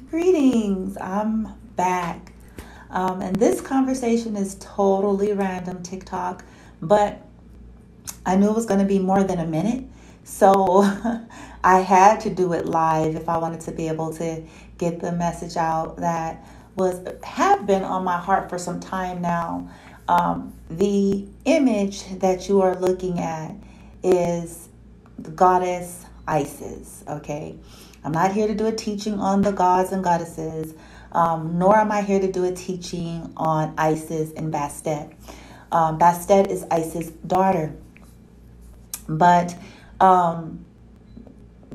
Greetings, I'm back. And this conversation is totally random TikTok, but I knew it was going to be more than a minute. So I had to do it live if I wanted to be able to get the message out that have been on my heart for some time now. The image that you are looking at is the goddess Isis, okay? I'm not here to do a teaching on the gods and goddesses, nor am I here to do a teaching on Isis and Bastet. Bastet is Isis' daughter. But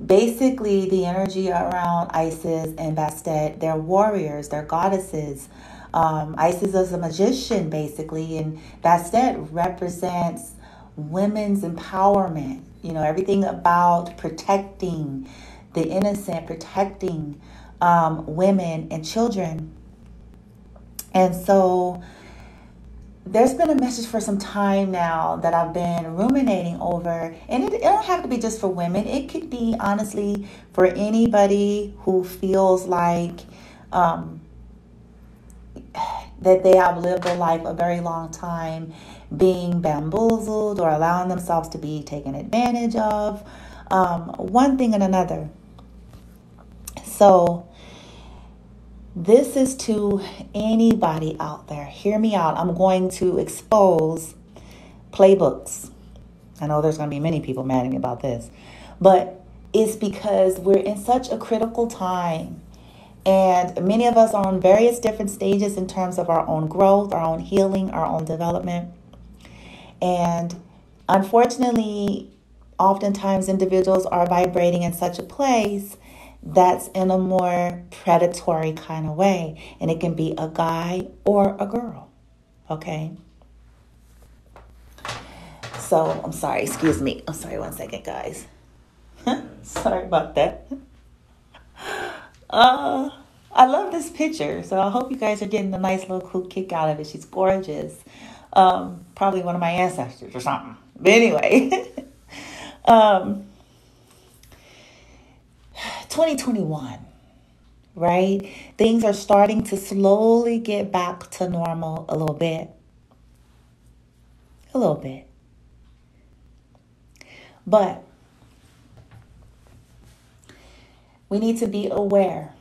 basically, the energy around Isis and Bastet, they're warriors, they're goddesses. Isis is a magician, basically, and Bastet represents women's empowerment. You know, everything about protecting the innocent, protecting women and children. And so there's been a message for some time now that I've been ruminating over, and it don't have to be just for women. It could be, honestly, for anybody who feels like that they have lived their life a very long time being bamboozled or allowing themselves to be taken advantage of, one thing and another. So this is to anybody out there. Hear me out. I'm going to expose playbooks. I know there's going to be many people mad at me about this, but it's because we're in such a critical time. And many of us are on various different stages in terms of our own growth, our own healing, our own development. And unfortunately, oftentimes individuals are vibrating in such a place that's in a more predatory kind of way. And it can be a guy or a girl. Okay? So, I'm sorry. Excuse me. I'm sorry. 1 second, guys. Sorry about that. I love this picture. So, I hope you guys are getting a nice little cool kick out of it. She's gorgeous. Probably one of my ancestors or something. But anyway. 2021, right? Things are starting to slowly get back to normal a little bit. A little bit. But we need to be aware.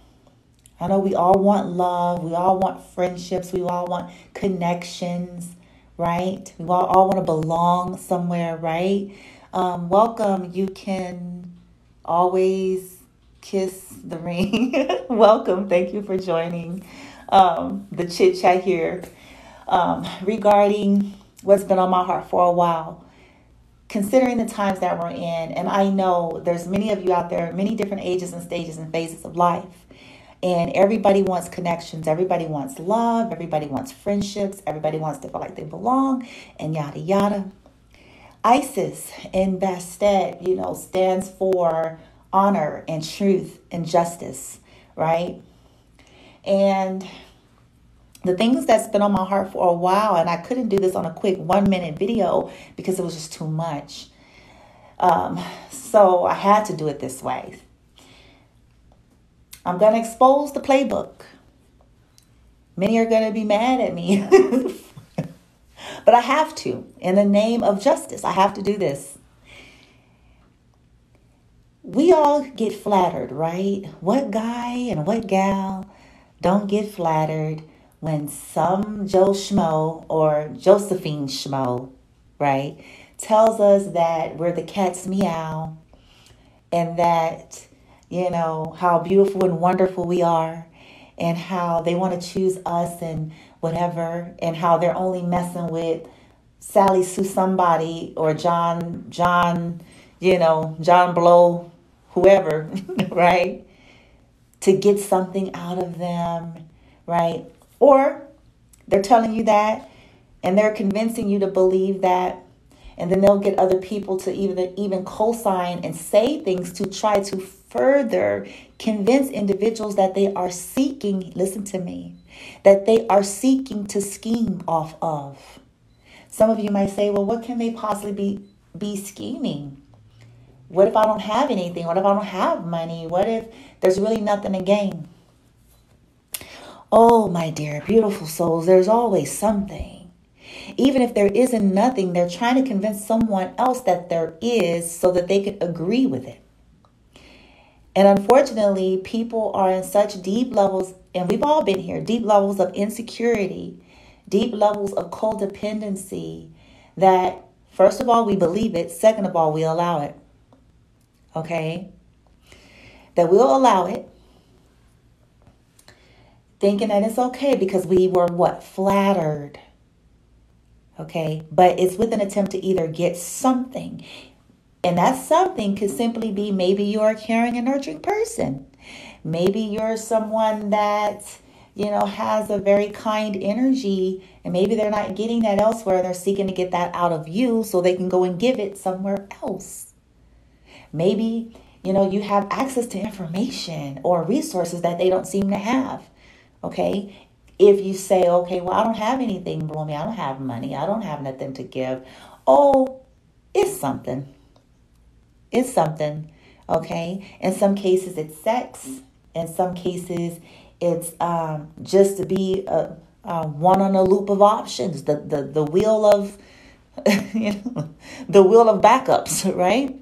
I know we all want love. We all want friendships. We all want connections, right? We all want to belong somewhere, right? Welcome. You can always kiss the ring. Welcome. Thank you for joining the chit chat here regarding what's been on my heart for a while. Considering the times that we're in, and I know there's many of you out there, many different ages and stages and phases of life. And everybody wants connections. Everybody wants love. Everybody wants friendships. Everybody wants to feel like they belong and yada, yada. Isis in Bastet, stands for honor and truth and justice, right? And the things that's been on my heart for a while, and I couldn't do this on a quick 1-minute video because it was just too much. So I had to do it this way. I'm going to expose the playbook. Many are going to be mad at me. But I have to. In the name of justice, I have to do this. We all get flattered, right? What guy and what gal don't get flattered when some Joe Schmo or Josephine Schmo, right, tells us that we're the cat's meow and that, how beautiful and wonderful we are and how they want to choose us and whatever, and how they're only messing with Sally Sue somebody or John Blow, whoever, right? To get something out of them, right? Or they're telling you that and they're convincing you to believe that. And then they'll get other people to even co-sign and say things to try to further convince individuals that they are seeking, listen to me, that they are seeking to scheme off of. Some of you might say, well, what can they possibly be scheming? What if I don't have anything? What if I don't have money? What if there's really nothing to gain? Oh, my dear, beautiful souls, there's always something. Even if there isn't nothing, they're trying to convince someone else that there is so that they can agree with it. And unfortunately, people are in such deep levels, and we've all been here, deep levels of insecurity, deep levels of codependency, that first of all, we believe it. Second of all, we allow it. Okay? That we'll allow it, thinking that it's okay because we were what? Flattered. Okay? But it's with an attempt to either get something. And that something could simply be maybe you're a caring and nurturing person. Maybe you're someone that, has a very kind energy, and maybe they're not getting that elsewhere. They're seeking to get that out of you so they can go and give it somewhere else. Maybe, you have access to information or resources that they don't seem to have. Okay. If you say, okay, well, I don't have anything, Bloomy. I don't have money. I don't have nothing to give. Oh, it's something. It's something. Okay. In some cases, it's sex. In some cases, it's just to be one on a loop of options. The wheel of, the wheel of backups, right?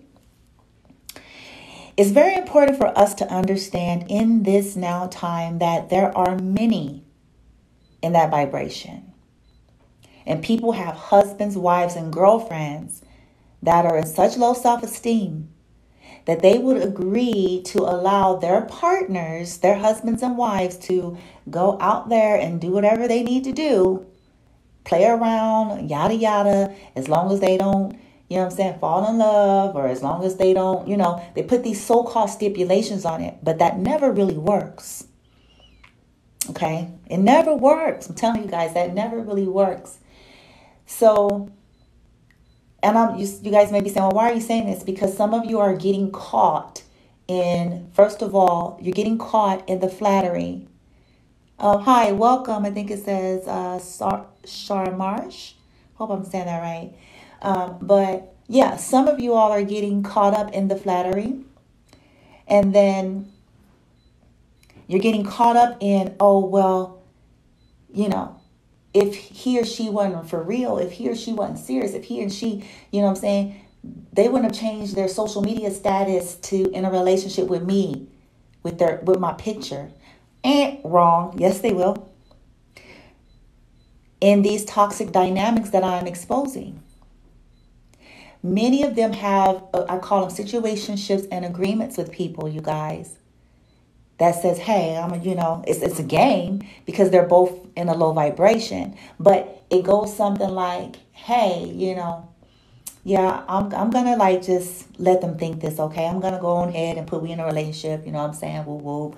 It's very important for us to understand in this now time that there are many in that vibration. And people have husbands, wives, and girlfriends that are in such low self-esteem that they would agree to allow their partners, their husbands and wives, to go out there and do whatever they need to do, play around, yada, yada, as long as they don't, fall in love, or as long as they don't, they put these so-called stipulations on it, but that never really works. Okay? It never works. I'm telling you guys, that never really works. So, and you guys may be saying, well, why are you saying this? Because some of you are getting caught in, first of all, you're getting caught in the flattery. Hi, welcome. I think it says Sharmarsh. Hope I'm saying that right. But yeah, some of you all are getting caught up in the flattery. And then you're getting caught up in, oh, well, if he or she wasn't for real, if he or she wasn't serious, if he and she, they wouldn't have changed their social media status to in a relationship with me, with my picture. Wrong. Yes, they will. In these toxic dynamics that I'm exposing. Many of them have, I call them situationships and agreements with people, you guys, that says, hey, it's a game because they're both in a low vibration. But it goes something like, hey, yeah, I'm going to just let them think this, okay? I'm going to go on ahead and put we in a relationship, woo woo,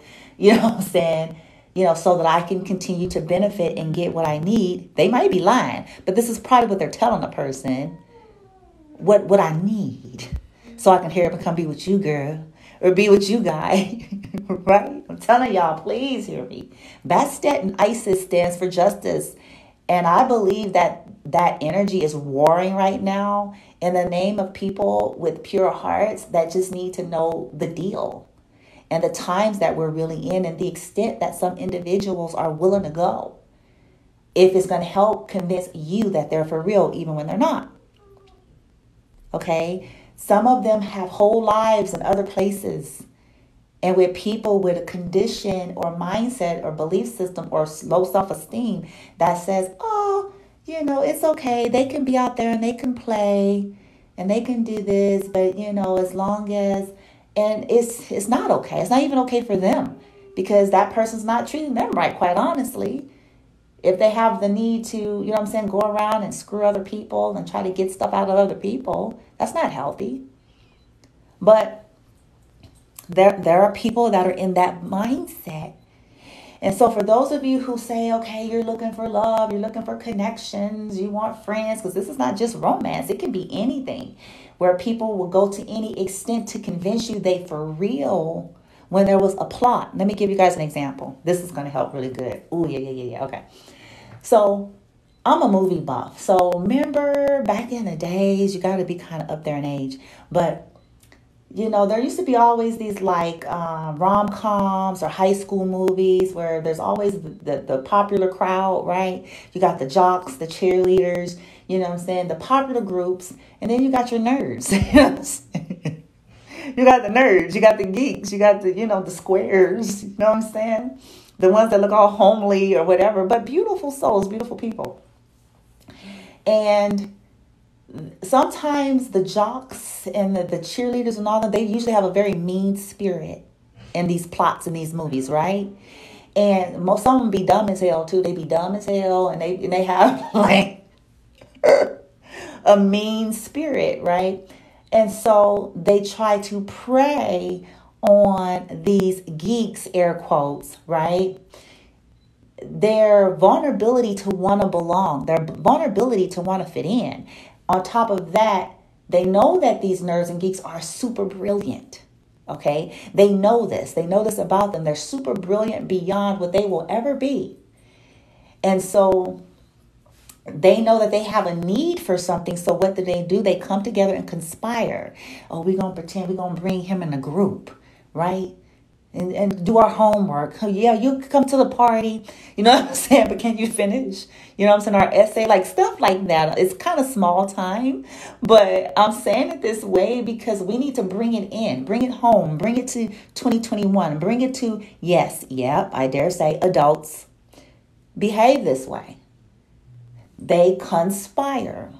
so that I can continue to benefit and get what I need. They might be lying, but this is probably what they're telling the person. What I need, so I can hear it and come be with you, girl, or be with you, guy, right? I'm telling y'all, please hear me. Bastet and ISIS stands for justice, and I believe that energy is warring right now in the name of people with pure hearts that just need to know the deal and the times that we're really in and the extent that some individuals are willing to go if it's going to help convince you that they're for real even when they're not. Okay, some of them have whole lives in other places and with people with a condition or mindset or belief system or low self-esteem that says, oh, it's okay. They can be out there and they can play and they can do this, but as long as, and it's not okay. It's not even okay for them because that person's not treating them right, quite honestly. If they have the need to, go around and screw other people and try to get stuff out of other people, that's not healthy. But there are people that are in that mindset. And so for those of you who say, okay, you're looking for love, you're looking for connections, you want friends, because this is not just romance. It can be anything where people will go to any extent to convince you they for real when there was a plot. Let me give you guys an example. This is going to help really good. Oh, yeah. Okay. So I'm a movie buff. So remember back in the days, you got to be kind of up there in age. But, there used to be always these like rom-coms or high school movies where there's always the popular crowd, right? You got the jocks, the cheerleaders, you know what I'm saying, the popular groups, and then you got your nerds. You know what I'm saying? You got the nerds, you got the geeks, you got the squares, you know what I'm saying? The ones that look all homely or whatever, but beautiful souls, beautiful people. And sometimes the jocks and the cheerleaders and all that, they usually have a very mean spirit in these plots in these movies, right? And most of them be dumb as hell too. They be dumb as hell, and they have like a mean spirit, right? And so they try to prey on these geeks, air quotes, right? Their vulnerability to want to belong, their vulnerability to want to fit in. On top of that, they know that these nerds and geeks are super brilliant. Okay? They know this. They know this about them. They're super brilliant beyond what they will ever be. And so they know that they have a need for something. So what do? They come together and conspire. Oh, we're going to pretend we're going to bring him in a group, right? And do our homework. Oh, yeah, you come to the party. You know what I'm saying? But can you finish? You know what I'm saying? Our essay, like stuff like that. It's kind of small time. But I'm saying it this way because we need to bring it in. Bring it home. Bring it to 2021. Bring it to, I dare say, adults behave this way. They conspire.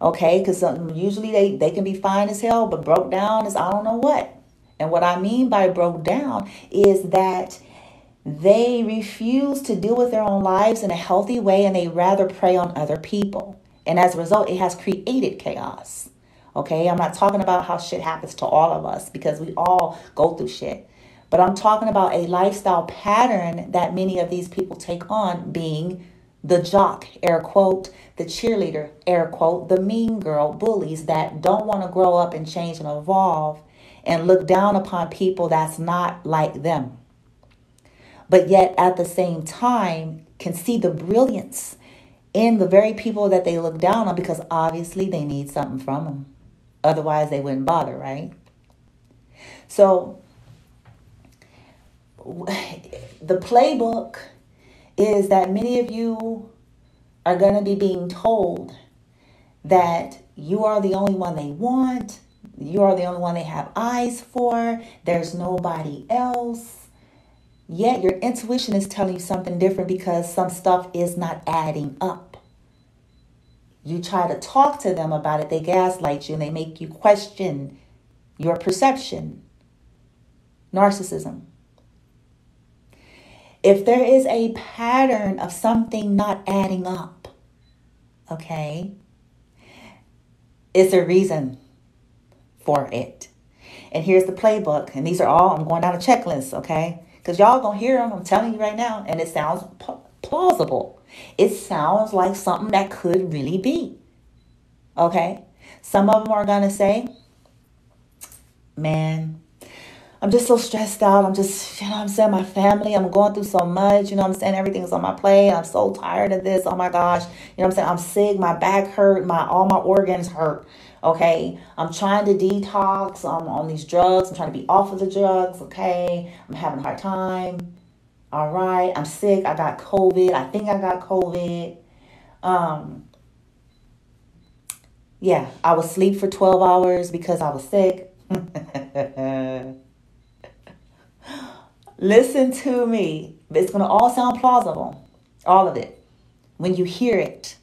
Okay? Because usually they can be fine as hell, but broke down is I don't know what. And what I mean by broke down is that they refuse to deal with their own lives in a healthy way, and they rather prey on other people. And as a result, it has created chaos. Okay, I'm not talking about how shit happens to all of us because we all go through shit. But I'm talking about a lifestyle pattern that many of these people take on, being the jock, air quote, the cheerleader, air quote, the mean girl, bullies that don't want to grow up and change and evolve and look down upon people that's not like them. But yet at the same time can see the brilliance in the very people that they look down on because obviously they need something from them. Otherwise they wouldn't bother, right? So the playbook is that many of you are going to be being told that you are the only one they want. You are the only one they have eyes for. There's nobody else. Yet your intuition is telling you something different because some stuff is not adding up. You try to talk to them about it. They gaslight you and they make you question your perception. Narcissism. If there is a pattern of something not adding up, okay, it's a reason for it. And here's the playbook. And these are all, I'm going down a checklist, okay? Because y'all gonna hear them, I'm telling you right now. And it sounds plausible. It sounds like something that could really be. Okay? Some of them are gonna say, man, I'm just so stressed out. I'm just, you know what I'm saying, my family, I'm going through so much, you know what I'm saying, everything's on my plate. I'm so tired of this. Oh my gosh. You know what I'm saying? I'm sick. My back hurt. All my organs hurt. Okay. I'm trying to detox. I'm on these drugs. I'm trying to be off of the drugs. Okay. I'm having a hard time. All right. I'm sick. I got COVID. I think I got COVID. Yeah. I was asleep for 12 hours because I was sick. Listen to me. It's going to all sound plausible. All of it. When you hear it.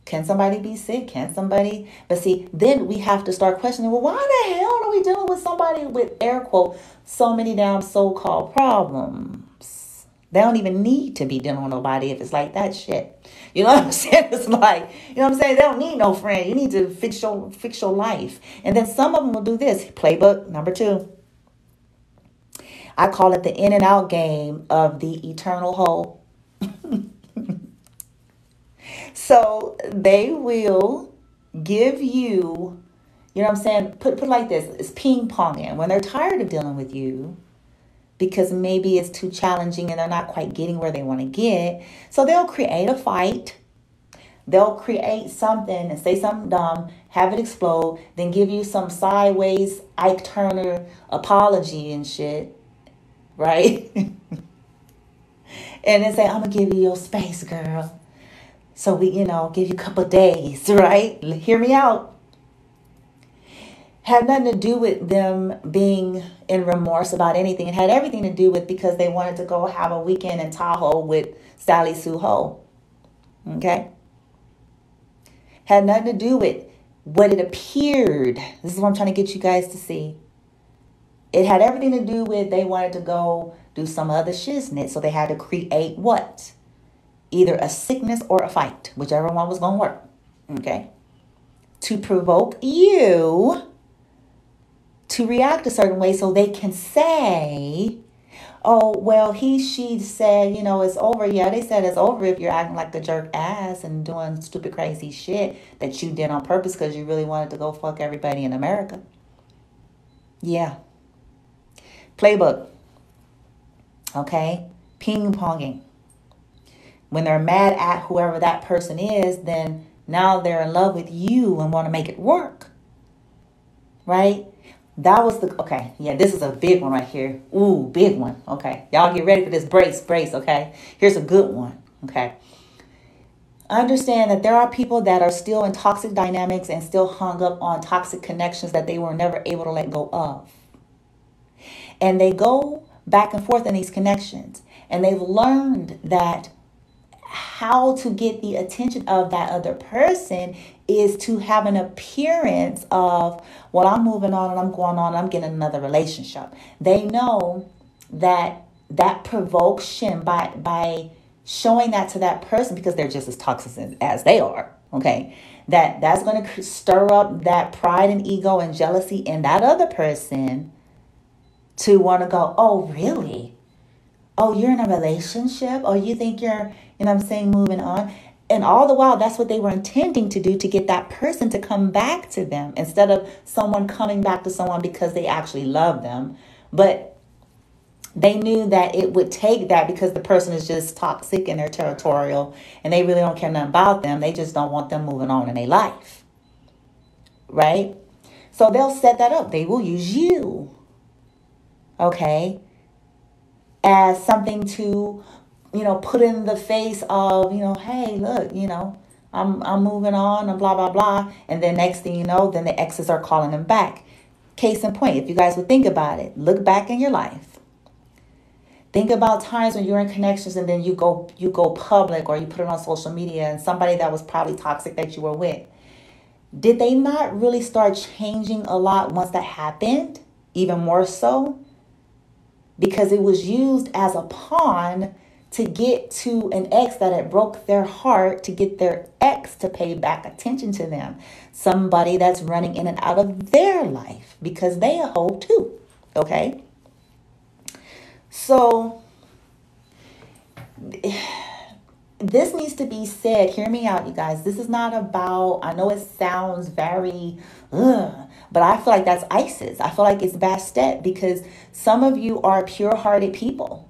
Can somebody be sick? Can somebody? But see, then we have to start questioning, well, why the hell are we dealing with somebody with, air quote, so many damn so-called problems? They don't even need to be dealing with nobody if it's like that shit. You know what I'm saying? It's like, you know what I'm saying? They don't need no friend. You need to fix your life. And then some of them will do this. Playbook number 2. I call it the in and out game of the eternal hole. So they will give you, you know what I'm saying? Put it like this. It's ping ponging. When they're tired of dealing with you because maybe it's too challenging and they're not quite getting where they want to get. So they'll create a fight. They'll create something and say something dumb have it explode, then give you some sideways Ike Turner apology and shit, right? And then say, I'm going to give you your space, girl. So we, give you a couple of days, right? Hear me out. Had nothing to do with them being in remorse about anything. It had everything to do with because they wanted to go have a weekend in Tahoe with Sally Sue Ho. Okay? Had nothing to do with what it appeared. This is what I'm trying to get you guys to see. It had everything to do with they wanted to go do some other shiznit. So they had to create what? Either a sickness or a fight. Whichever one was going to work. Okay? To provoke you to react a certain way so they can say, oh, well, she said, it's over. Yeah, they said it's over if you're acting like a jerk ass and doing stupid, crazy shit that you did on purpose because you really wanted to go fuck everybody in America. Yeah. Playbook. Okay? Ping-ponging. When they're mad at whoever that person is, then now they're in love with you and want to make it work. Right? That was okay. Yeah, this is a big one right here. Ooh, big one. Okay. Y'all get ready for this. Brace, okay? Here's a good one. Okay. Understand that there are people that are still in toxic dynamics and still hung up on toxic connections that they were never able to let go of. And they go back and forth in these connections. And they've learned that how to get the attention of that other person is to have an appearance of, well, I'm moving on and I'm going on, I'm getting another relationship. They know that provokes by showing that to that person because they're just as toxic as they are. Okay. That's going to stir up that pride and ego and jealousy in that other person to want to go, oh, really? Oh, you're in a relationship? Oh, you think you're, moving on? And all the while, that's what they were intending to do to get that person to come back to them instead of someone coming back to someone because they actually love them. But they knew that it would take that because the person is just toxic and they're territorial and they really don't care nothing about them. They just don't want them moving on in their life. Right? So they'll set that up. They will use you. Okay? As something to, put in the face of, hey, look, I'm moving on and blah, blah, blah. And then next thing you know, then the exes are calling them back. Case in point, if you guys would think about it, look back in your life. Think about times when you're in connections and then you go public or you put it on social media and somebody that was probably toxic that you were with. Did they not really start changing a lot once that happened? Even more so? Because it was used as a pawn to get to an ex that had broke their heart, to get their ex to pay back attention to them. Somebody that's running in and out of their life because they a hoe too. Okay? So this needs to be said. Hear me out, you guys. This is not about, I know it sounds very, but I feel like that's ISIS. I feel like it's Bastet because some of you are pure-hearted people,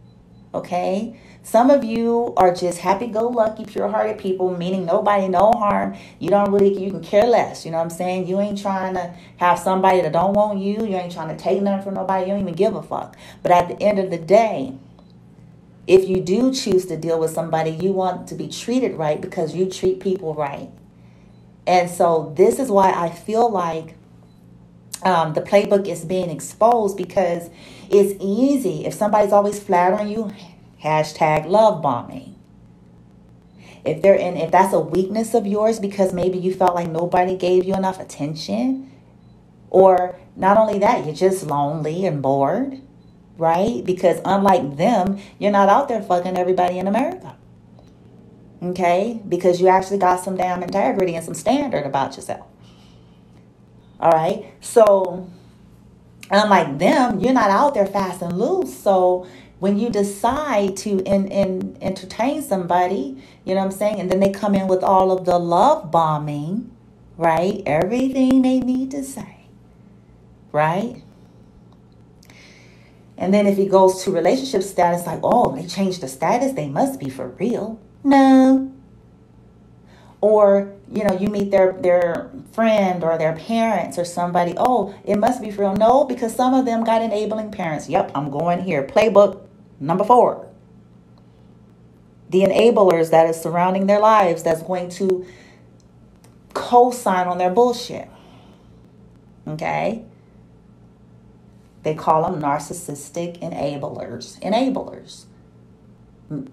okay? Some of you are just happy-go-lucky, pure-hearted people, meaning nobody, no harm. You can care less, you know what I'm saying? You ain't trying to have somebody that don't want you. You ain't trying to take nothing from nobody. You don't even give a fuck. But at the end of the day, if you do choose to deal with somebody, you want to be treated right because you treat people right. And so this is why I feel like the playbook is being exposed because it's easy. If somebody's always flattering you, hashtag love bombing. If that's a weakness of yours because maybe you felt like nobody gave you enough attention, or not only that, you're just lonely and bored, right? Because unlike them, you're not out there fucking everybody in America. Okay? Because you actually got some damn integrity and some standard about yourself. All right? So, unlike them, you're not out there fast and loose. So, when you decide to entertain somebody, you know what I'm saying? And then they come in with all of the love bombing, right? Everything they need to say, right? And then if it goes to relationship status, like, oh, they changed the status, they must be for real. No. Or, you meet their friend or their parents or somebody. Oh, it must be for real. No, because some of them got enabling parents. Yep, I'm going here. Playbook number 4. The enablers that is surrounding their lives that's going to co-sign on their bullshit. Okay? They call them narcissistic enablers. Enablers.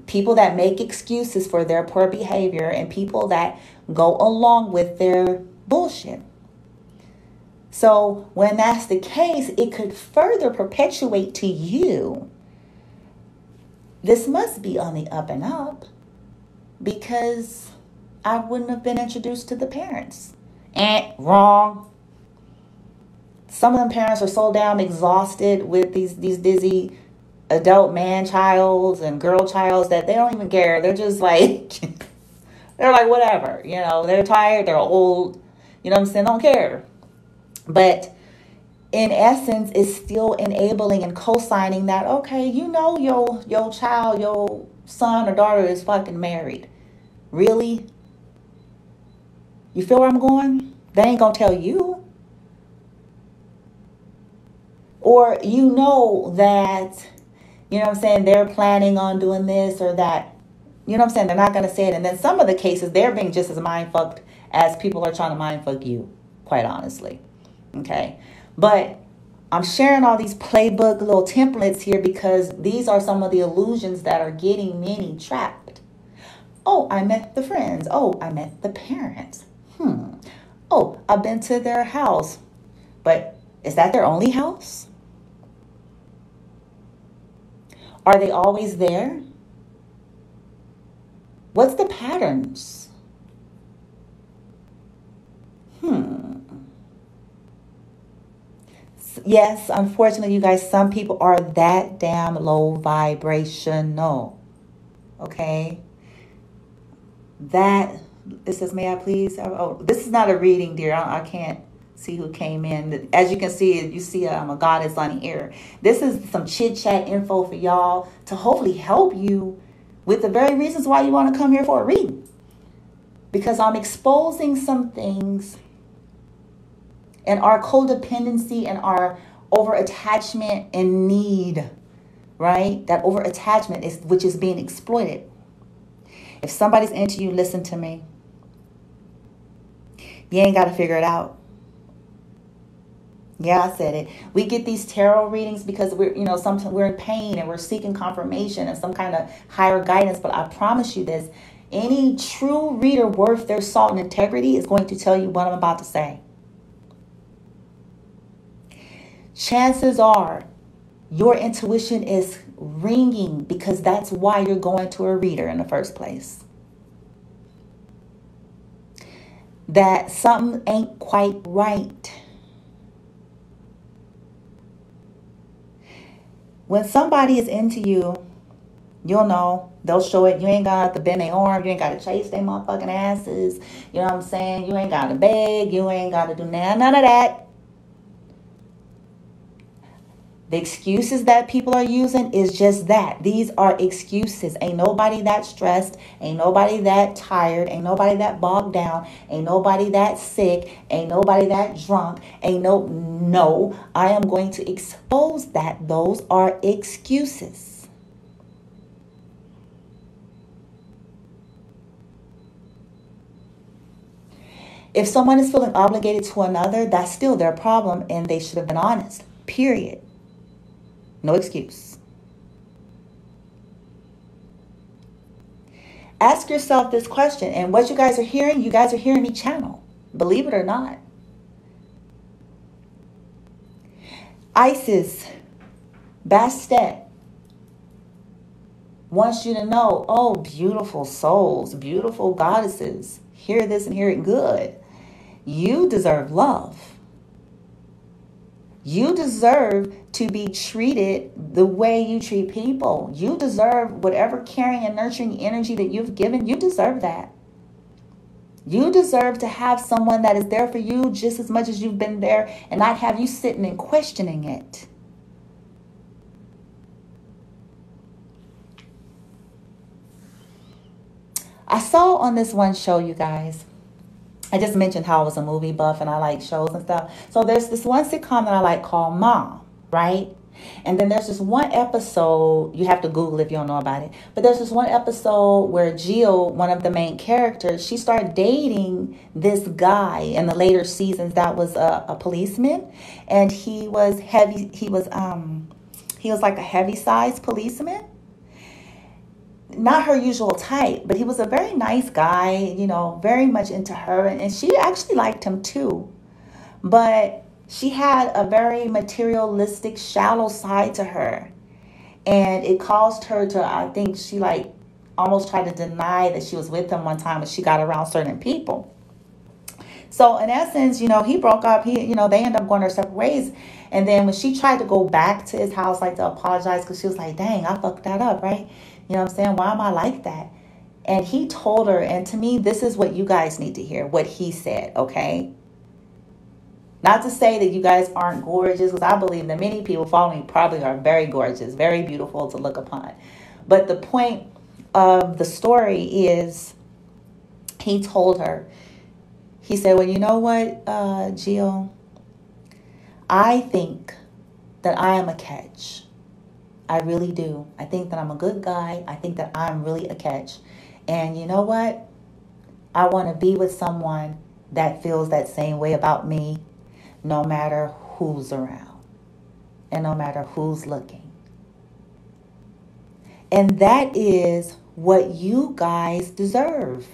People that make excuses for their poor behavior and people that go along with their bullshit. So when that's the case, it could further perpetuate to you, this must be on the up and up because I wouldn't have been introduced to the parents. Wrong. Some of them parents are so damn exhausted with these dizzy adult man-childs and girl-childs that they don't even care. They're just like, they're like, whatever. They're tired, they're old. You know what I'm saying? Don't care. But in essence, it's still enabling and co-signing that, okay, your child, your son or daughter is fucking married. Really? You feel where I'm going? They ain't gonna tell you. Or that, they're planning on doing this or that. They're not going to say it. And then some of the cases, they're being just as mind-fucked as people are trying to mind-fuck you, quite honestly. Okay? But I'm sharing all these playbook little templates here because these are some of the illusions that are getting many trapped. Oh, I met the friends. Oh, I met the parents. Oh, I've been to their house. But is that their only house? Are they always there? What's the patterns? Yes, unfortunately, you guys, some people are that damn low vibrational. Okay? It says, may I please? Oh, this is not a reading, dear. I can't see who came in. As you can see, you see I'm a goddess on here. This is some chit chat info for y'all to hopefully help you with the very reasons why you want to come here for a reading. Because I'm exposing some things and our codependency and our over-attachment and need, right? That over-attachment which is being exploited. If somebody's into you, listen to me. You ain't got to figure it out. Yeah, I said it. We get these tarot readings because sometimes we're in pain and we're seeking confirmation and some kind of higher guidance. But I promise you this, any true reader worth their salt and integrity is going to tell you what I'm about to say. Chances are your intuition is ringing because that's why you're going to a reader in the first place. That something ain't quite right. When somebody is into you, you'll know. They'll show it. You ain't got to bend their arm. You ain't got to chase their motherfucking asses. You know what I'm saying? You ain't got to beg. You ain't got to do none of that. The excuses that people are using is just that. These are excuses. Ain't nobody that stressed. Ain't nobody that tired. Ain't nobody that bogged down. Ain't nobody that sick. Ain't nobody that drunk. No, I am going to expose that. Those are excuses. If someone is feeling obligated to another, that's still their problem and they should have been honest. Period. No excuse. Ask yourself this question, and what you guys are hearing me channel. Believe it or not. Isis, Bastet wants you to know, oh, beautiful souls, beautiful goddesses, hear this and hear it good. You deserve love. You deserve to be treated the way you treat people. You deserve whatever caring and nurturing energy that you've given. You deserve that. You deserve to have someone that is there for you just as much as you've been there and not have you sitting and questioning it. I saw on this one show, you guys, I just mentioned how I was a movie buff and I like shows and stuff. So there's this one sitcom that I like called Mom, right? And then there's this one episode, you have to Google if you don't know about it, but there's this one episode where Jill, one of the main characters, she started dating this guy in the later seasons that was a policeman, and he was heavy, he was like a heavy sized policeman. Not her usual type, but he was a very nice guy, you know, very much into her, and she actually liked him too. But she had a very materialistic, shallow side to her. And it caused her to, I think she like almost tried to deny that she was with him one time when she got around certain people. So in essence, you know, he broke up, they ended up going their separate ways. And then when she tried to go back to his house, like to apologize, because she was like, dang, I fucked that up, right? You know what I'm saying? Why am I like that? And he told her, and to me, this is what you guys need to hear, what he said, okay? Not to say that you guys aren't gorgeous, because I believe that many people following me probably are very gorgeous, very beautiful to look upon. But the point of the story is, he told her, he said, well, you know what, Jill? I think that I am a catch. I really do. I think that I'm a good guy. I think that I'm really a catch. And you know what? I want to be with someone that feels that same way about me, no matter who's around and no matter who's looking. And that is what you guys deserve.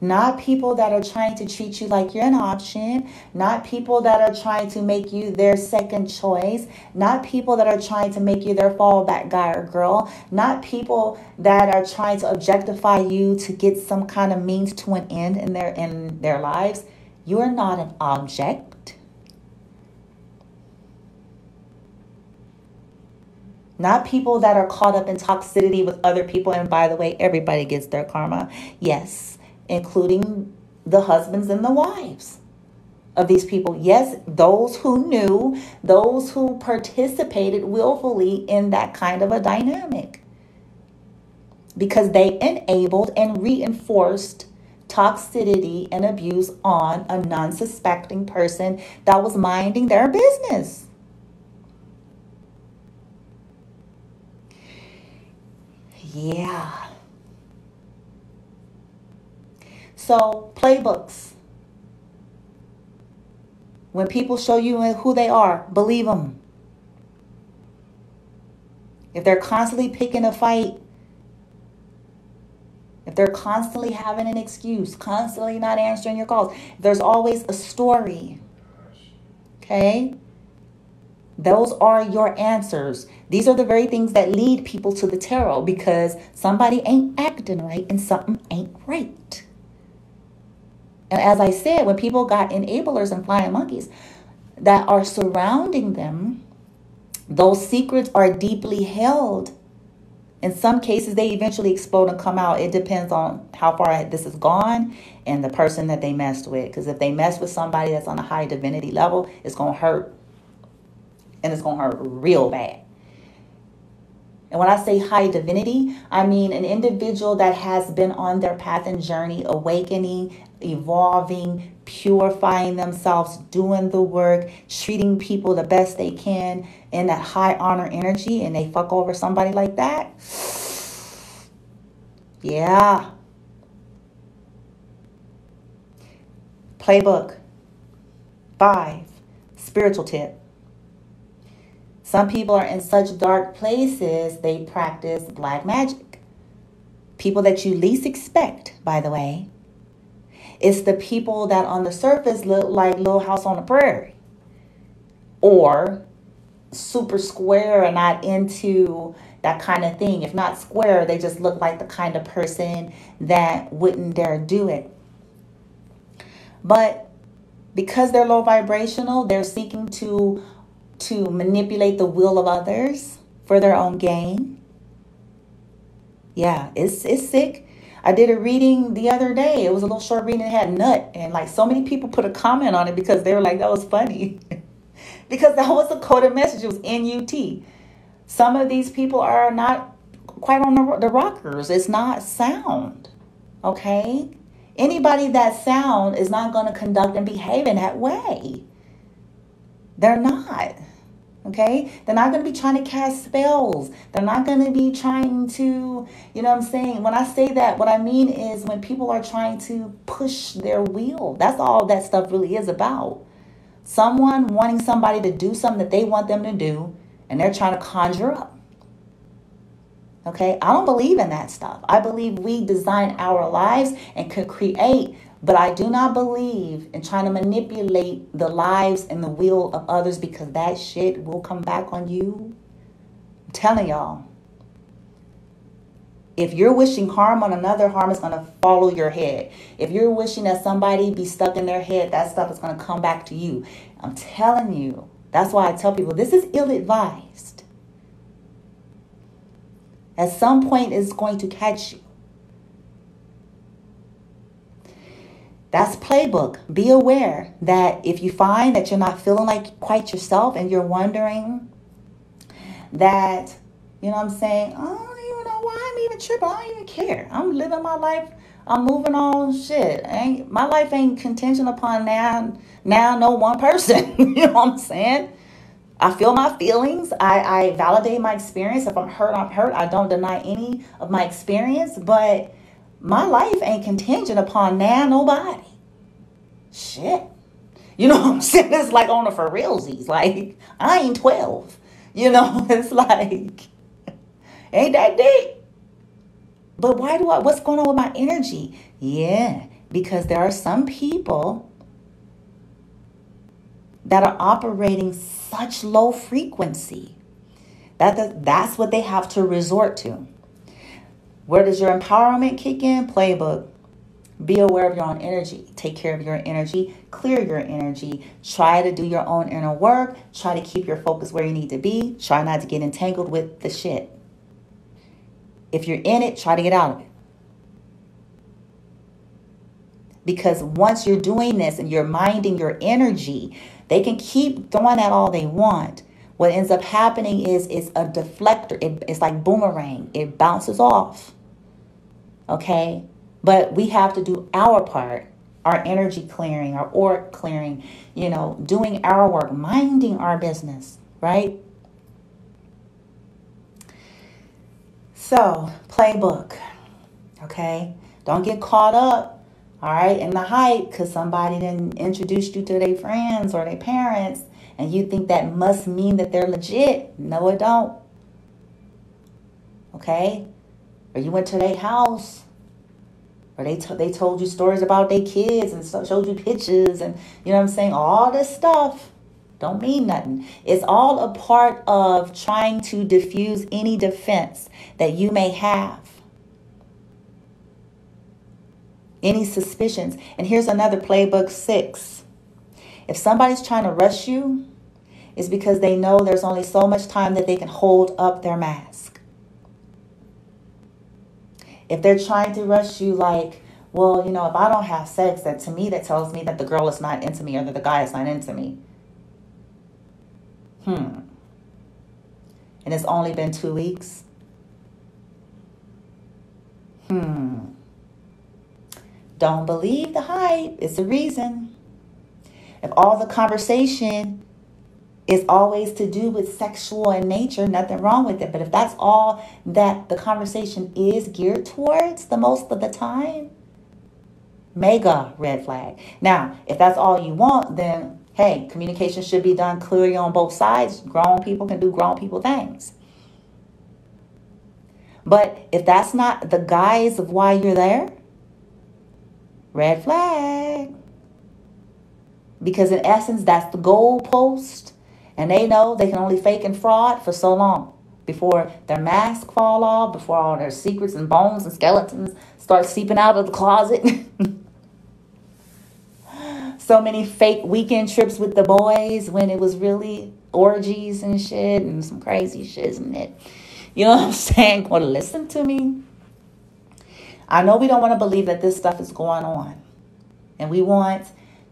Not people that are trying to treat you like you're an option. Not people that are trying to make you their second choice. Not people that are trying to make you their fallback guy or girl. Not people that are trying to objectify you to get some kind of means to an end in their lives. You are not an object. Not people that are caught up in toxicity with other people. And by the way, everybody gets their karma. Yes. Including the husbands and the wives of these people. Yes, those who knew, those who participated willfully in that kind of a dynamic. Because they enabled and reinforced toxicity and abuse on a non-suspecting person that was minding their business. Yeah. So, playbooks. When people show you who they are, believe them. If they're constantly picking a fight, if they're constantly having an excuse, constantly not answering your calls, there's always a story. Okay? Those are your answers. These are the very things that lead people to the tarot, because somebody ain't acting right and something ain't right. And as I said, when people got enablers and flying monkeys that are surrounding them, those secrets are deeply held. In some cases, they eventually explode and come out. It depends on how far this has gone and the person that they messed with. Because if they mess with somebody that's on a high divinity level, it's going to hurt. And it's going to hurt real bad. And when I say high divinity, I mean an individual that has been on their path and journey, awakening, evolving, purifying themselves, doing the work, treating people the best they can in that high honor energy, and they fuck over somebody like that. Yeah. Playbook 5, spiritual tip. Some people are in such dark places, they practice black magic. People that you least expect, by the way. It's the people that on the surface look like Little House on the Prairie. Or super square and not into that kind of thing. If not square, they just look like the kind of person that wouldn't dare do it. But because they're low vibrational, they're seeking to manipulate the will of others for their own gain. Yeah, it's sick. I did a reading the other day. It was a little short reading. It had nut. And like so many people put a comment on it because they were like, that was funny. Because that was a coded message. It was NUT. Some of these people are not quite on the rockers. It's not sound. Okay? Anybody that's sound is not going to conduct and behave in that way. They're not. Okay? They're not going to be trying to cast spells. They're not going to be trying to, you know what I'm saying? When I say that, what I mean is when people are trying to push their will. That's all that stuff really is about. Someone wanting somebody to do something that they want them to do, and they're trying to conjure up. Okay? I don't believe in that stuff. I believe we design our lives and can create, but I do not believe in trying to manipulate the lives and the will of others, because that shit will come back on you. I'm telling y'all. If you're wishing harm on another, harm is going to follow your head. If you're wishing that somebody be stuck in their head, that stuff is going to come back to you. I'm telling you. That's why I tell people this is ill-advised. At some point, it's going to catch you. That's playbook. Be aware that if you find that you're not feeling like quite yourself and you're wondering that, you know what I'm saying, I don't even know why I'm even tripping. I don't even care. I'm living my life. I'm moving on. Shit. My life ain't contingent upon now no one person. You know what I'm saying? I feel my feelings. I validate my experience. If I'm hurt, I'm hurt. I don't deny any of my experience. But my life ain't contingent upon nobody. Shit. You know what I'm saying? It's like on the for realsies. Like, I ain't 12. You know, it's like, ain't that deep? But what's going on with my energy? Yeah, because there are some people that are operating such low frequency. That's what they have to resort to. Where does your empowerment kick in? Playbook. Be aware of your own energy. Take care of your energy. Clear your energy. Try to do your own inner work. Try to keep your focus where you need to be. Try not to get entangled with the shit. If you're in it, try to get out of it. Because once you're doing this and you're minding your energy, they can keep throwing at all they want. What ends up happening is it's a deflector. It's like boomerang. It bounces off. Okay? But we have to do our part. Our energy clearing, our auric clearing, doing our work, minding our business, right? So, playbook, okay? Don't get caught up, all right, in the hype because somebody didn't introduce you to their friends or their parents, and you think that must mean that they're legit. No, it don't. Okay? Or you went to their house, or they told you stories about their kids and showed you pictures and, you know what I'm saying, all this stuff. Don't mean nothing. It's all a part of trying to diffuse any defense that you may have. Any suspicions. And here's another playbook 6. If somebody's trying to rush you, it's because they know there's only so much time that they can hold up their mask. If they're trying to rush you like, well, if I don't have sex, that tells me that the girl is not into me or that the guy is not into me. And it's only been 2 weeks. Don't believe the hype. It's a reason. If all the conversation is always to do with sexual in nature, nothing wrong with it. But if that's all that the conversation is geared towards the most of the time, mega red flag. Now, if that's all you want, then hey, communication should be done clearly on both sides. Grown people can do grown people things. But if that's not the guise of why you're there, red flag. Because in essence, that's the goalpost. And they know they can only fake and fraud for so long before their mask fall off, before all their secrets and bones and skeletons start seeping out of the closet. So many fake weekend trips with the boys when it was really orgies and shit and some crazy shit, isn't it? You know what I'm saying? Well, listen to me. I know we don't want to believe that this stuff is going on. And we want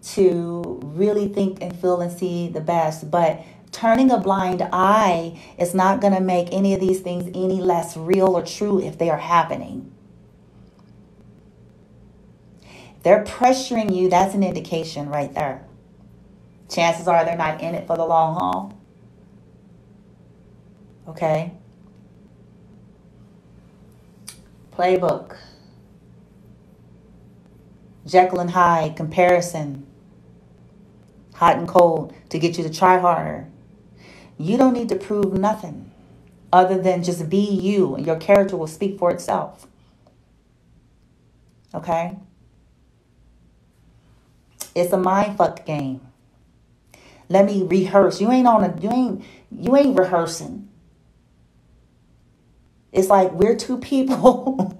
to really think and feel and see the best. But turning a blind eye is not going to make any of these things any less real or true if they are happening. they're pressuring you, that's an indication right there. Chances are they're not in it for the long haul. Okay? Playbook. Jekyll and Hyde comparison. Hot and cold to get you to try harder. You don't need to prove nothing other than just be you, and your character will speak for itself. Okay? It's a mind fuck game. Let me rehearse. You ain't rehearsing. It's like we're two people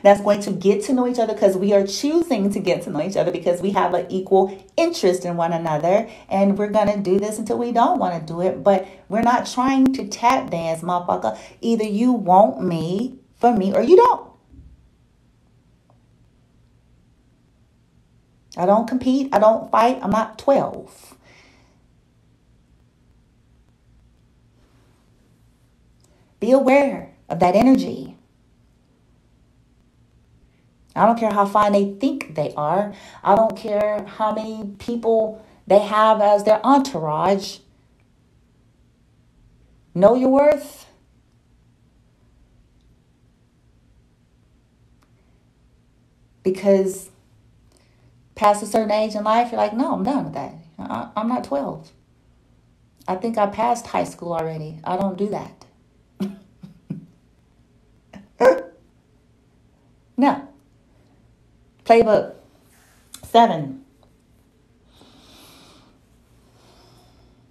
that's going to get to know each other because we are choosing to get to know each other because we have an equal interest in one another. And we're going to do this until we don't want to do it. But we're not trying to tap dance, motherfucker. Either you want me for me or you don't. I don't compete. I don't fight. I'm not 12. Be aware of that energy. I don't care how fine they think they are. I don't care how many people they have as their entourage. Know your worth. Because past a certain age in life, you're like, no, I'm done with that. I'm not 12. I think I passed high school already. I don't do that. No. Playbook 7.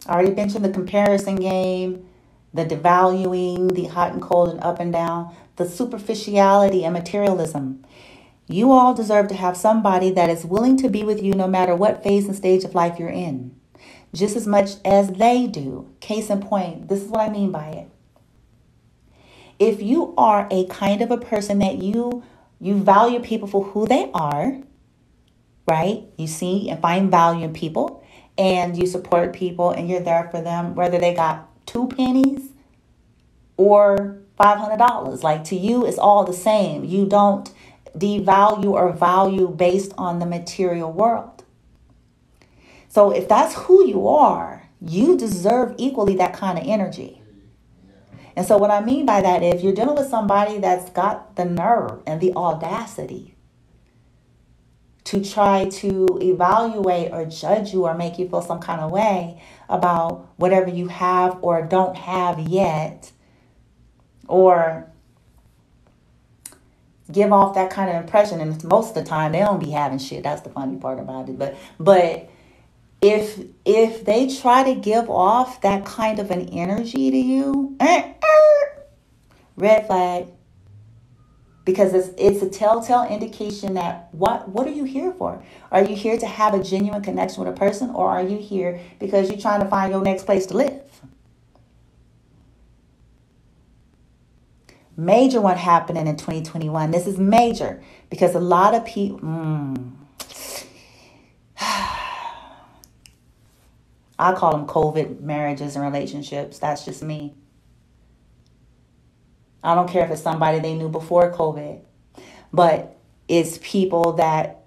I already mentioned the comparison game, the devaluing, the hot and cold and up and down, the superficiality and materialism. You all deserve to have somebody that is willing to be with you no matter what phase and stage of life you're in, just as much as they do. Case in point, this is what I mean by it. If you are a kind of a person that you value people for who they are, right? You see and find value in people, and you support people and you're there for them, whether they got 2 pennies or $500. Like, to you, it's all the same. You don't devalue or value based on the material world. So if that's who you are, you deserve equally that kind of energy. And so what I mean by that, if you're dealing with somebody that's got the nerve and the audacity to try to evaluate or judge you or make you feel some kind of way about whatever you have or don't have yet, or give off that kind of impression, and most of the time they don't be having shit. That's the funny part about it. But if they try to give off that kind of an energy to you, red flag. Because it's a telltale indication that what are you here for? Are you here to have a genuine connection with a person, or are you here because you're trying to find your next place to live? Major one happening in 2021. This is major because a lot of people... I call them COVID marriages and relationships. That's just me. I don't care if it's somebody they knew before COVID, but it's people that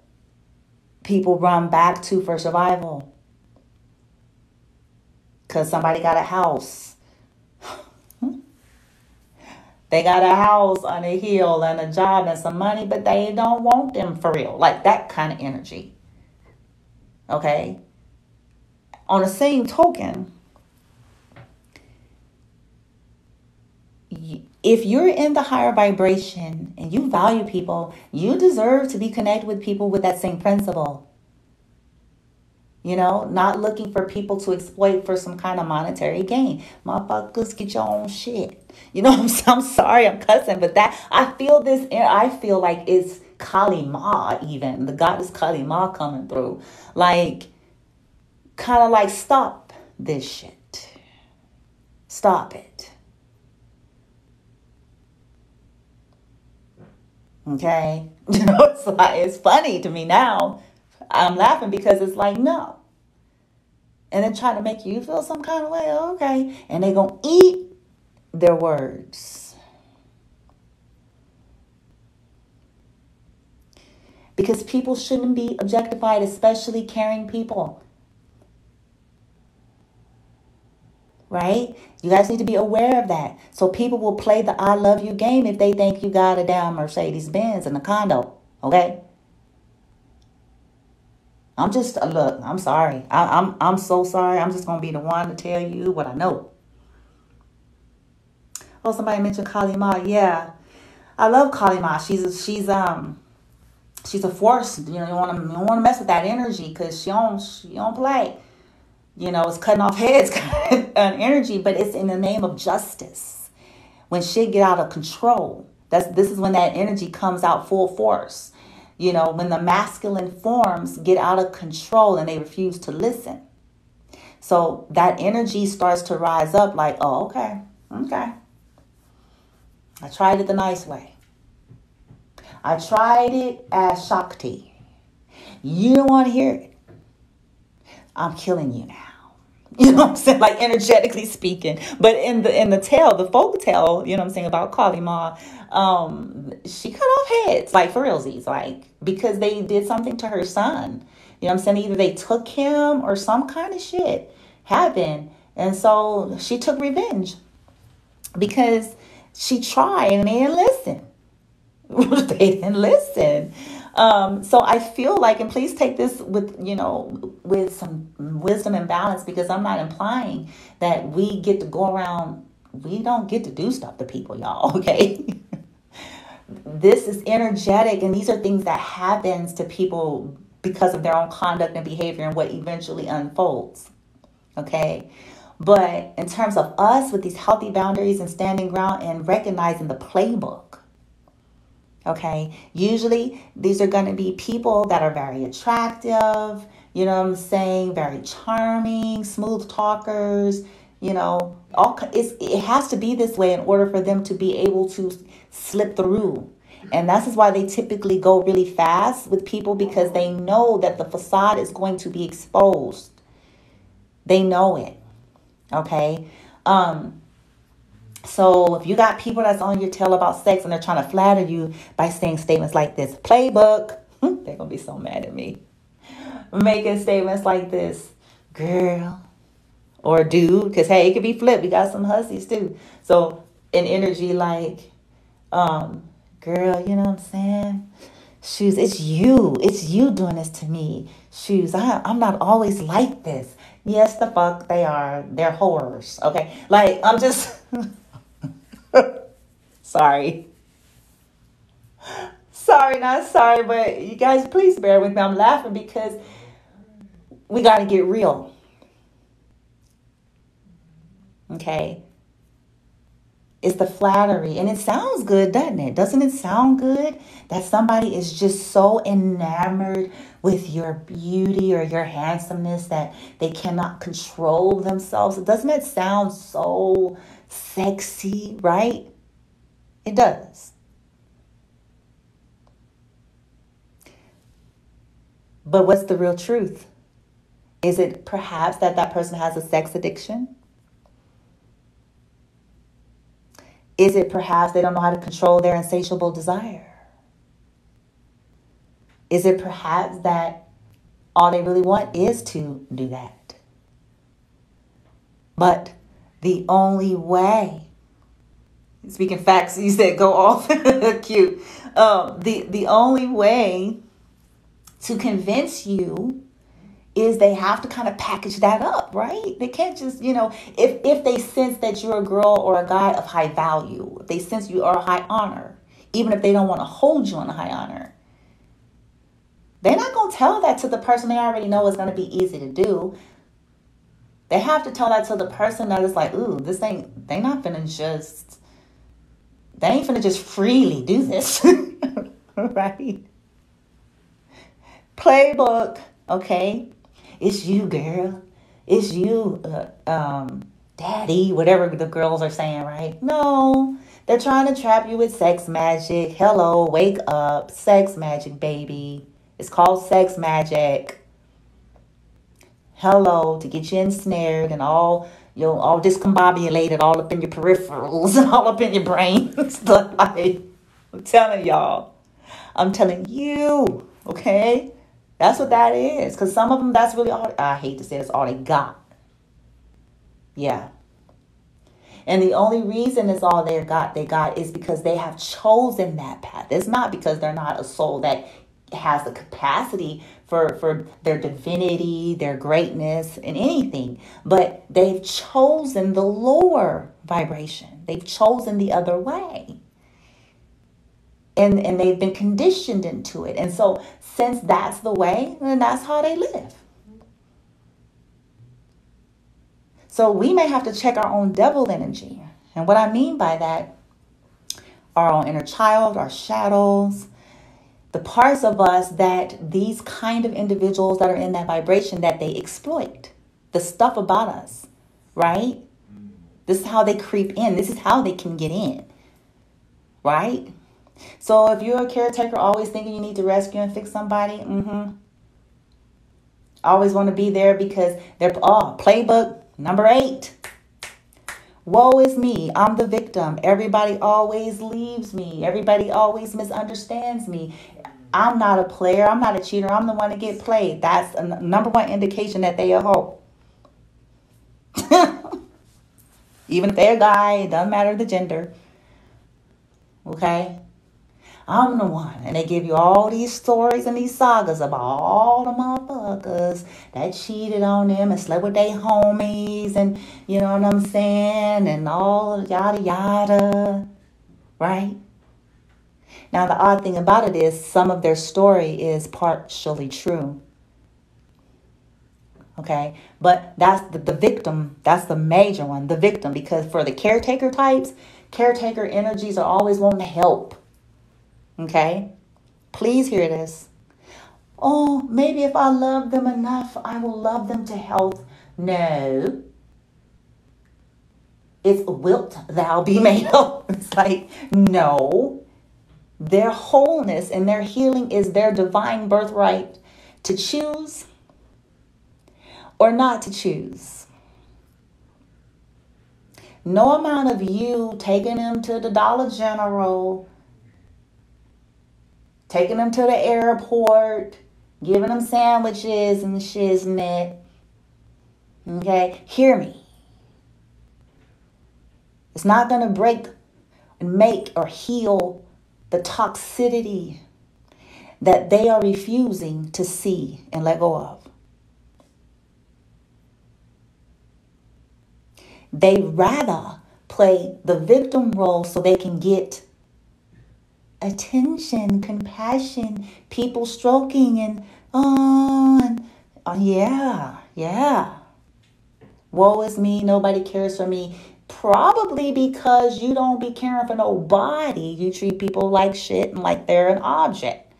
people run back to for survival. Because somebody got a house. They got a house on a hill and a job and some money, but they don't want them for real. Like that kind of energy. Okay? On the same token, if you're in the higher vibration and you value people, you deserve to be connected with people with that same principle. You know, not looking for people to exploit for some kind of monetary gain. Motherfuckers, get your own shit. You know, I'm sorry I'm cussing, but I feel like it's Kali Ma even. The goddess Kali Ma coming through. Like, kind of like, stop this shit. Stop it. Okay? You know, it's funny to me now. I'm laughing because it's like, no. And then trying to make you feel some kind of way. Okay. And they're going to eat their words. because people shouldn't be objectified, especially caring people. Right? You guys need to be aware of that. So people will play the I love you game if they think you got a damn Mercedes Benz in a condo. Okay? Look, I'm sorry. I'm so sorry. I'm just going to be the one to tell you what I know. Oh, somebody mentioned Kali Ma. Yeah. I love Kali Ma. She's a force. You know, you don't want to mess with that energy because she don't play. You know, it's cutting off heads kind of energy, but it's in the name of justice. When shit get out of control, this is when that energy comes out full force. You know, when the masculine forms get out of control and they refuse to listen. So that energy starts to rise up like, oh, okay. I tried it the nice way. I tried it as Shakti. You don't want to hear it. I'm killing you now. You know what I'm saying? Like energetically speaking. But in the tale, the folk tale, you know what I'm saying, about Kali Ma, she cut off heads, like for realsies, like because they did something to her son. You know what I'm saying? Either they took him or some kind of shit happened. And so she took revenge because she tried and they didn't listen. They didn't listen. So I feel like, and please take this with some wisdom and balance, because I'm not implying that we get to go around. We don't get to do stuff to people, y'all. Okay. This is energetic. And these are things that happens to people because of their own conduct and behavior and what eventually unfolds. Okay. But in terms of us with these healthy boundaries and standing ground and recognizing the playbook. Okay, usually these are going to be people that are very attractive, you know what I'm saying, very charming, smooth talkers, you know, it has to be this way in order for them to be able to slip through. And that's why they typically go really fast with people, because they know that the facade is going to be exposed. They know it. Okay. So if you got people that's on your tail about sex and they're trying to flatter you by saying statements like this, playbook, they're going to be so mad at me. Making statements like this, girl or dude, because hey, it could be flipped. We got some hussies too. So an energy like, girl, you know what I'm saying? Shoes, it's you doing this to me. Shoes, I'm not always like this. Yes, the fuck they are. They're whores. Okay. Like, I'm just... Sorry, not sorry, but you guys, please bear with me. I'm laughing because we got to get real. Okay. It's the flattery, and it sounds good, doesn't it? Doesn't it sound good that somebody is just so enamored with your beauty or your handsomeness that they cannot control themselves? Doesn't it sound so sexy, right? It does. But what's the real truth? Is it perhaps that person has a sex addiction? Is it perhaps they don't know how to control their insatiable desire? Is it perhaps that all they really want is to do that? But the only way, speaking facts, you said go off, cute. The only way to convince you is they have to kind of package that up, right? They can't just, if they sense that you're a girl or a guy of high value, if they sense you are a high honor, even if they don't want to hold you on a high honor, they're not going to tell that to the person they already know is going to be easy to do. They have to tell that to the person that is like, ooh, they ain't finna just freely do this. Right? Playbook, okay? It's you, girl. It's you, daddy, whatever the girls are saying, right? No, they're trying to trap you with sex magic. Hello, wake up. Sex magic, baby. It's called sex magic. Hello, to get you ensnared and all discombobulated all up in your peripherals and all up in your brain. Like, I'm telling you, Okay? That's what that is. Because some of them, that's really all, I hate to say it's all they got. Yeah. And the only reason it's all they got is because they have chosen that path. It's not because they're not a soul that has the capacity for their divinity, their greatness, and anything. But they've chosen the lower vibration. They've chosen the other way. And they've been conditioned into it. And so since that's the way, then that's how they live. So we may have to check our own devil energy. And what I mean by that, our own inner child, our shadows, the parts of us that these kind of individuals that are in that vibration, that they exploit, the stuff about us, right? This is how they creep in. This is how they can get in, right? So if you're a caretaker always thinking you need to rescue and fix somebody, always want to be there because they're, playbook number 8. Woe is me. I'm the victim. Everybody always leaves me. Everybody always misunderstands me. I'm not a player. I'm not a cheater. I'm the one to get played. That's a number one indication that they a hoe. Even if they're a guy, it doesn't matter the gender. Okay? I'm the one. And they give you all these stories and these sagas about all the motherfuckers that cheated on them and slept with their homies and, you know what I'm saying, and all yada yada. Right? Now, the odd thing about it is some of their story is partially true. Okay? But that's the victim. That's the major one, the victim. Because for the caretaker types, caretaker energies are always wanting to help. Okay? Please hear this. Oh, maybe if I love them enough, I will love them to health. No. It's wilt thou be made whole. It's like, no. Their wholeness and their healing is their divine birthright to choose or not to choose. No amount of you taking them to the Dollar General, taking them to the airport, giving them sandwiches and shiznit. Okay? Hear me. It's not going to break and make or heal the toxicity that they are refusing to see and let go of. They rather play the victim role so they can get attention, compassion, people stroking and yeah. Woe is me, nobody cares for me. Probably because you don't be caring for nobody. You treat people like shit and like they're an object.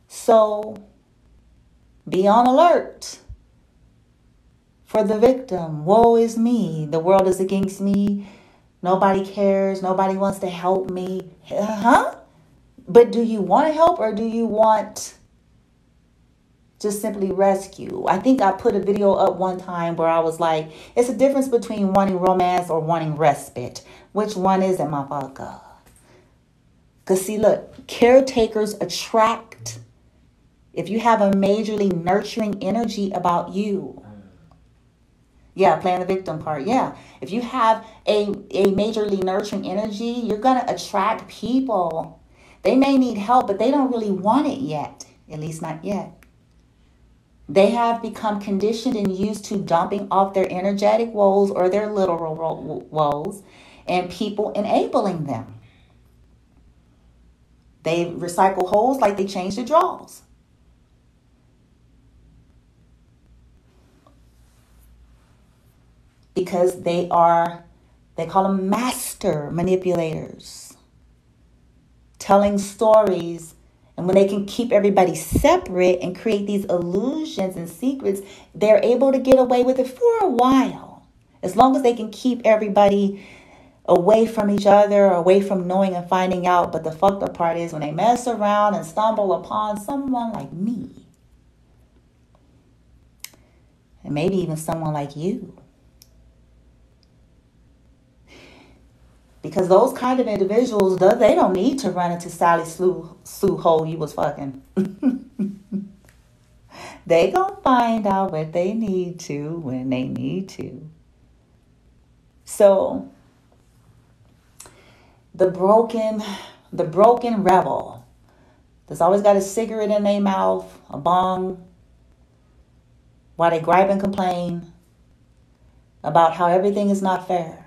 So be on alert for the victim. Woe is me. The world is against me. Nobody cares. Nobody wants to help me. But do you want to help or do you want just simply rescue? I think I put a video up one time where I was like, it's a difference between wanting romance or wanting respite. Which one is it, motherfucker? Because see, look, caretakers attract if you have a majorly nurturing energy about you. Yeah, playing the victim part. Yeah. If you have a majorly nurturing energy, you're going to attract people. They may need help, but they don't really want it yet. At least not yet. They have become conditioned and used to dumping off their energetic woes or their literal woes and people enabling them. They recycle holes like they change the drawers. Because they call them master manipulators. Telling stories. And when they can keep everybody separate and create these illusions and secrets, they're able to get away with it for a while. As long as they can keep everybody away from each other, away from knowing and finding out. But the fucked up part is when they mess around and stumble upon someone like me. And maybe even someone like you. Because those kind of individuals, they don't need to run into Sally Sue hole you was fucking. They gonna find out what they need to when they need to. So the broken rebel that's always got a cigarette in their mouth, a bong, while they gripe and complain about how everything is not fair.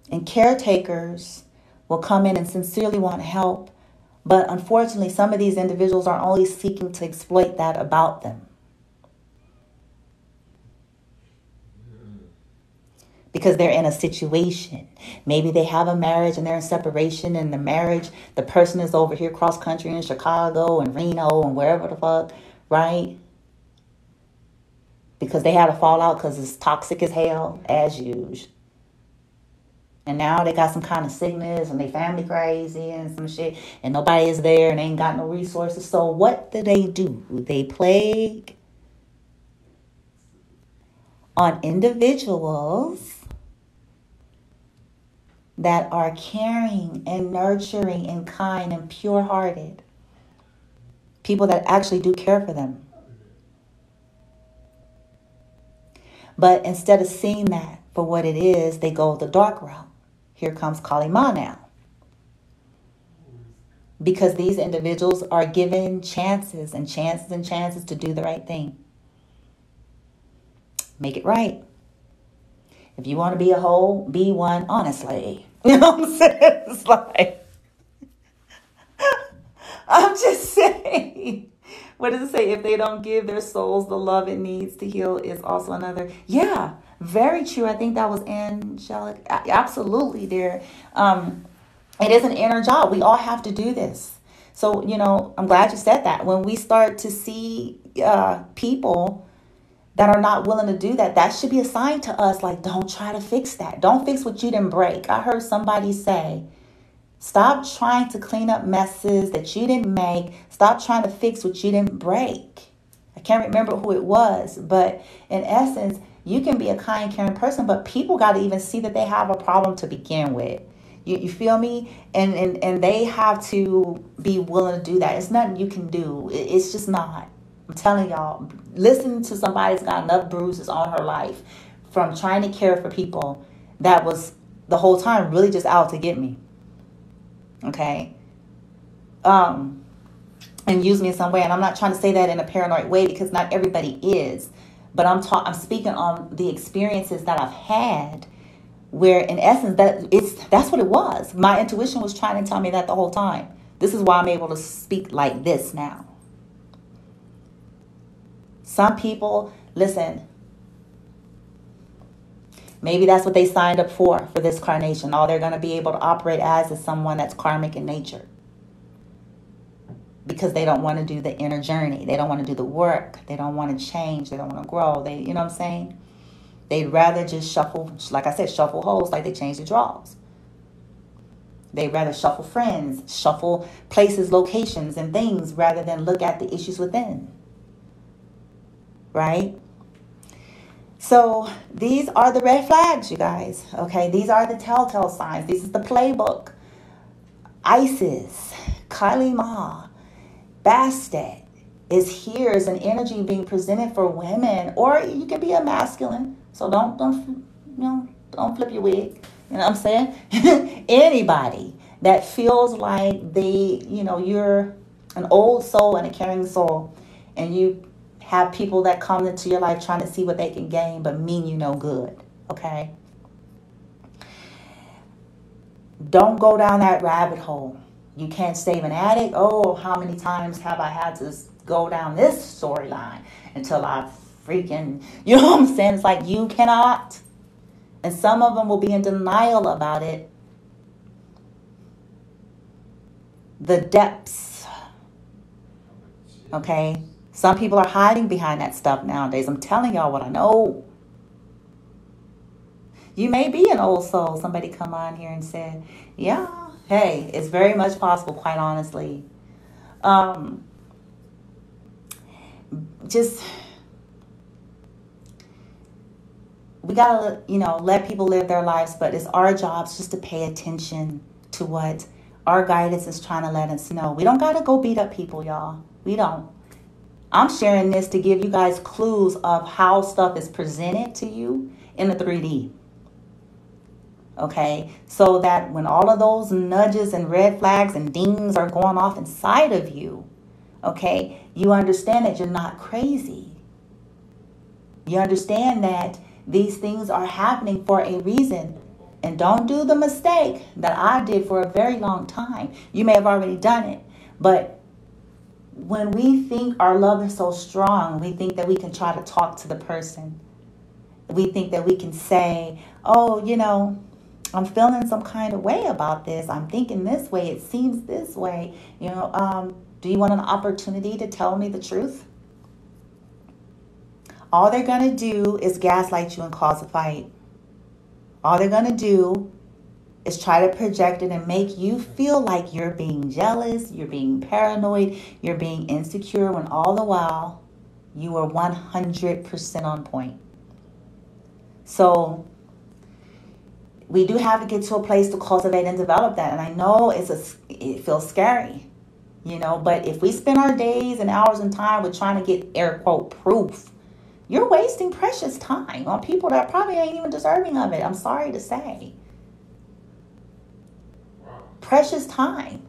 And caretakers will come in and sincerely want help. But unfortunately, some of these individuals are only seeking to exploit that about them. Because they're in a situation. Maybe they have a marriage and they're in separation. And the marriage, the person is over here cross country in Chicago and Reno and wherever the fuck, right? Because they had a fallout because it's toxic as hell, as usual. And now they got some kind of sickness and they family crazy and some shit. And nobody is there and they ain't got no resources. So what do? They plague on individuals that are caring and nurturing and kind and pure-hearted. People that actually do care for them. But instead of seeing that for what it is, they go the dark route. Here comes Kali-Ma now. Because these individuals are given chances and chances and chances to do the right thing. Make it right. If you want to be a hoe, be one honestly. You know what I'm saying? It's like, I'm just saying. What does it say? If they don't give their souls the love it needs to heal is also another. Yeah, very true. I think that was angelic. Absolutely, dear. It is an inner job. We all have to do this. So, I'm glad you said that. When we start to see people that are not willing to do that, that should be a sign to us, like, don't try to fix that. Don't fix what you didn't break. I heard somebody say, stop trying to clean up messes that you didn't make. Stop trying to fix what you didn't break. I can't remember who it was, but in essence, you can be a kind, caring person, but people got to even see that they have a problem to begin with. You feel me? And they have to be willing to do that. It's nothing you can do. It's just not. I'm telling y'all, listen to somebody that's got enough bruises on her life from trying to care for people that was the whole time really just out to get me. Okay? And use me in some way. And I'm not trying to say that in a paranoid way because not everybody is. But I'm speaking on the experiences that I've had where in essence that's what it was. My intuition was trying to tell me that the whole time. This is why I'm able to speak like this now. Some people, listen, maybe that's what they signed up for this carnation. All they're going to be able to operate as is someone that's karmic in nature. Because they don't want to do the inner journey. They don't want to do the work. They don't want to change. They don't want to grow. You know what I'm saying? They'd rather just shuffle, like I said, shuffle holes like they change the draws. They'd rather shuffle friends, shuffle places, locations, and things rather than look at the issues within. Right? So these are the red flags, you guys. Okay, these are the telltale signs. This is the playbook. Isis, Kali-Ma, Bastet is here as an energy being presented for women, or you can be a masculine. So don't flip your wig. You know what I'm saying? Anybody that feels like you're an old soul and a caring soul, and you have people that come into your life trying to see what they can gain but mean you no good. Okay? Don't go down that rabbit hole. You can't save an addict. Oh, how many times have I had to go down this storyline until I freaking, you know what I'm saying? It's like you cannot. And some of them will be in denial about it. The depths. Okay? Some people are hiding behind that stuff nowadays. I'm telling y'all what I know. You may be an old soul. Somebody come on here and said, yeah, hey, it's very much possible, quite honestly. we gotta, let people live their lives, but it's our jobs just to pay attention to what our guidance is trying to let us know. We don't gotta go beat up people, y'all. We don't. I'm sharing this to give you guys clues of how stuff is presented to you in the 3D. Okay, so that when all of those nudges and red flags and dings are going off inside of you, okay, you understand that you're not crazy. You understand that these things are happening for a reason. And don't do the mistake that I did for a very long time. You may have already done it. But when we think our love is so strong, we think that we can try to talk to the person. We think that we can say, oh, I'm feeling some kind of way about this. I'm thinking this way. It seems this way. Do you want an opportunity to tell me the truth? All they're going to do is gaslight you and cause a fight. All they're going to do is try to project it and make you feel like you're being jealous, you're being paranoid, you're being insecure, when all the while you are 100% on point. So we do have to get to a place to cultivate and develop that. And I know it feels scary, but if we spend our days and hours and time with trying to get air quote proof, you're wasting precious time on people that probably ain't even deserving of it. I'm sorry to say. Precious time.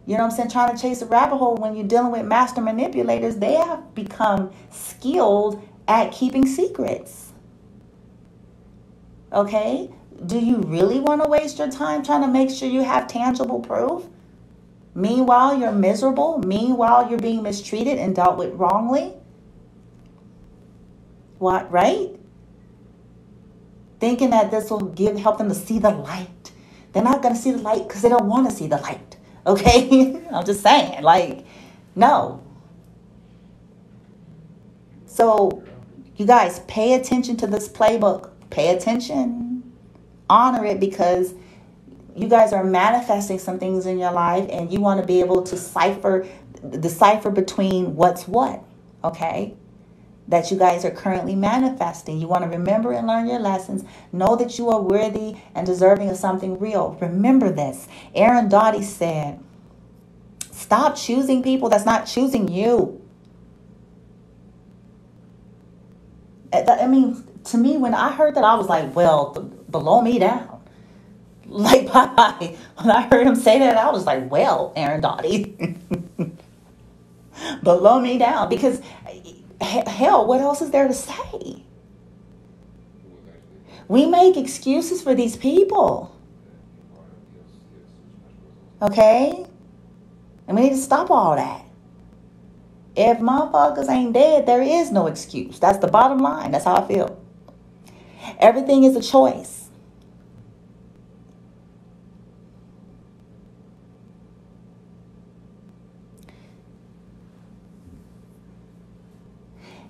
You know what I'm saying? Trying to chase a rabbit hole when you're dealing with master manipulators. They have become skilled at keeping secrets. Okay? Do you really want to waste your time trying to make sure you have tangible proof? Meanwhile, you're miserable. Meanwhile, you're being mistreated and dealt with wrongly. What, right? Thinking that this will help them to see the light. They're not going to see the light because they don't want to see the light. Okay? I'm just saying, no. So, you guys, pay attention to this playbook. Pay attention. Honor it, because you guys are manifesting some things in your life and you want to be able to decipher between what's what. Okay? That you guys are currently manifesting. You want to remember and learn your lessons. Know that you are worthy and deserving of something real. Remember this. Doughty said, stop choosing people that's not choosing you. I mean, to me, when I heard that, I was like, well, below me down. Bye. When I heard him say that, I was like, well, Doughty. Below me down. Because hell, what else is there to say? We make excuses for these people. Okay? And we need to stop all that. If motherfuckers ain't dead, there is no excuse. That's the bottom line. That's how I feel. Everything is a choice.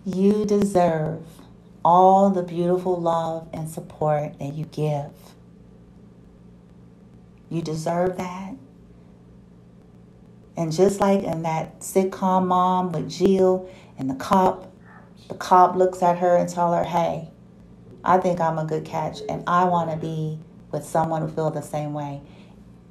You deserve all the beautiful love and support that you give. You deserve that. And just like in that sitcom Mom with Jill and the cop looks at her and tells her, hey, I think I'm a good catch and I want to be with someone who feels the same way.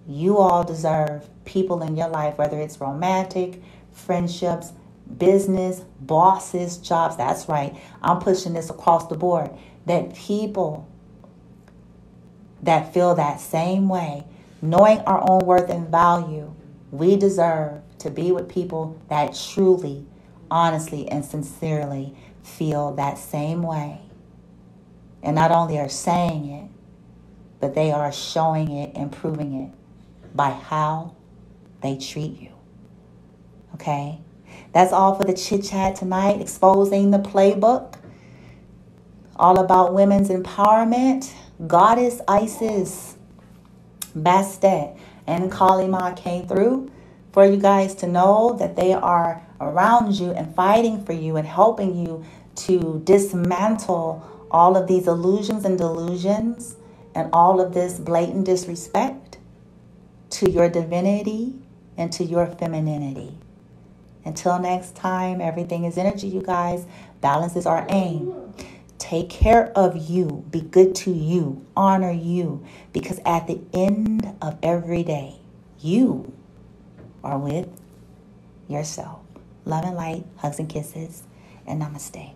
You all deserve people in your life, whether it's romantic, friendships, business, bosses, jobs. That's right. I'm pushing this across the board. That people that feel that same way, knowing our own worth and value, we deserve to be with people that truly, honestly, and sincerely feel that same way. And not only are saying it, but they are showing it and proving it by how they treat you. Okay? That's all for the chit chat tonight, exposing the playbook. All about women's empowerment. Goddess Isis, Bastet, and Kali Ma came through for you guys to know that they are around you and fighting for you and helping you to dismantle all of these illusions and delusions and all of this blatant disrespect to your divinity and to your femininity. Until next time, everything is energy, you guys. Balance is our aim. Take care of you. Be good to you. Honor you. Because at the end of every day, you are with yourself. Love and light, hugs and kisses, and namaste.